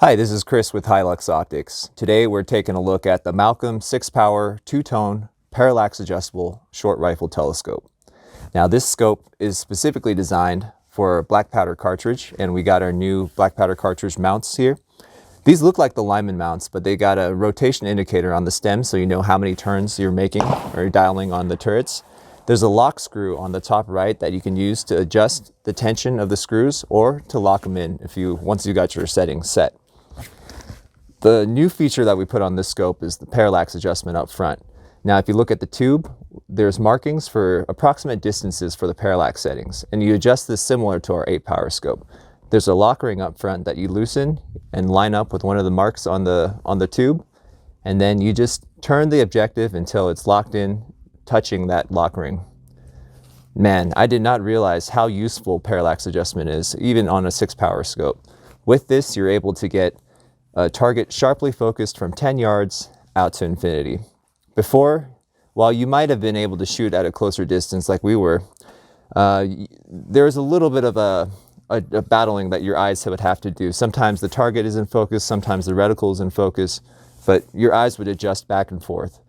Hi, this is Chris with Hi-Lux Optics. Today we're taking a look at the Malcolm 6-power, 2-tone, parallax adjustable short rifle telescope. Now this scope is specifically designed for black powder cartridge, and we got our new black powder cartridge mounts here. These look like the Lyman mounts, but they got a rotation indicator on the stem so you know how many turns you're making or dialing on the turrets. There's a lock screw on the top right that you can use to adjust the tension of the screws or to lock them in once you got your settings set. The new feature that we put on this scope is the parallax adjustment up front. Now, if you look at the tube, there's markings for approximate distances for the parallax settings, and you adjust this similar to our 8-power scope. There's a lock ring up front that you loosen and line up with one of the marks on the tube, and then you just turn the objective until it's locked in, touching that lock ring. Man, I did not realize how useful parallax adjustment is, even on a 6-power scope. With this, you're able to get a target sharply focused from 10 yards out to infinity. Before, while you might have been able to shoot at a closer distance like we were, there's a little bit of a battling that your eyes would have to do. Sometimes the target is in focus, sometimes the reticle is in focus, but your eyes would adjust back and forth.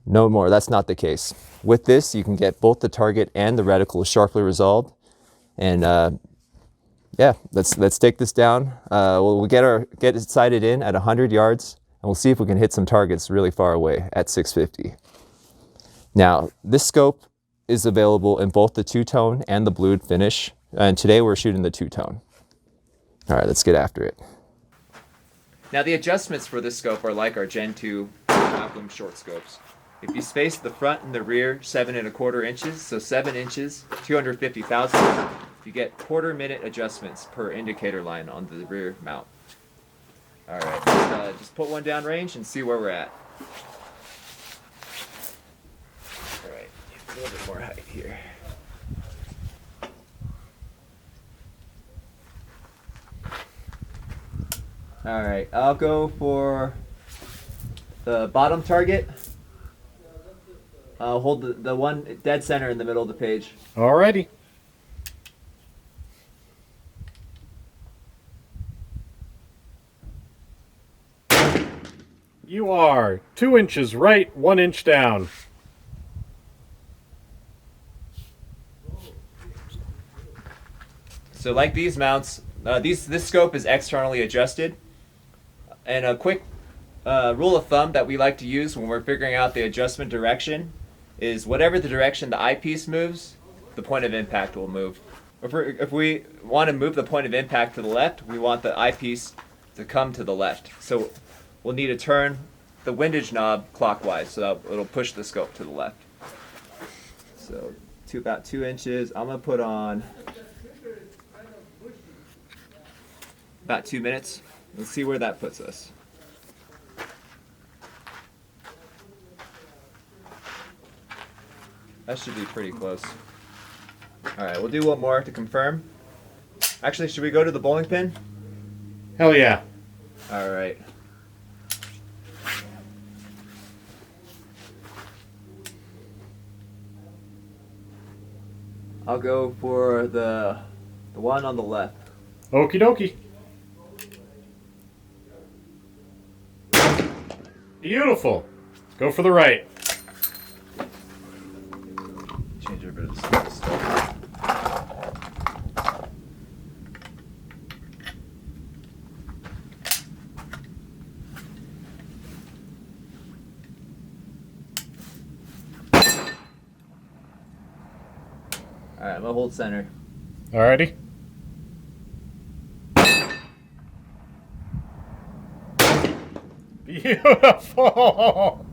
No more, that's not the case. With this, you can get both the target and the reticle sharply resolved. And yeah, let's take this down. We'll get it sighted in at 100 yards, and we'll see if we can hit some targets really far away at 650. Now, this scope is available in both the 2-tone and the blued finish, and today we're shooting the 2-tone. All right, let's get after it. Now, the adjustments for this scope are like our Gen 2 Malcolm short scopes. If you space the front and the rear 7¼ inches, so 7 inches, 250 thousandths, you get quarter-minute adjustments per indicator line on the rear mount. All right, just put one down range and see where we're at. All right, a little bit more height here. All right, I'll go for the bottom target. I'll hold the one dead center in the middle of the page. Alrighty. You are 2 inches right, 1 inch down. So like these mounts, this scope is externally adjusted. And a quick rule of thumb that we like to use when we're figuring out the adjustment direction is whatever the direction the eyepiece moves, the point of impact will move. If we want to move the point of impact to the left, we want the eyepiece to come to the left. So we'll need to turn the windage knob clockwise, so that it'll push the scope to the left. So about 2 inches. I'm gonna put on about 2 minutes. Let's see where that puts us. That should be pretty close. All right, we'll do one more to confirm. Actually, should we go to the bowling pin? Hell yeah. All right. I'll go for the one on the left. Okie dokie. Beautiful. Go for the right. Change a bit of stuff. All right, I'm gonna hold center. Alrighty. Beautiful.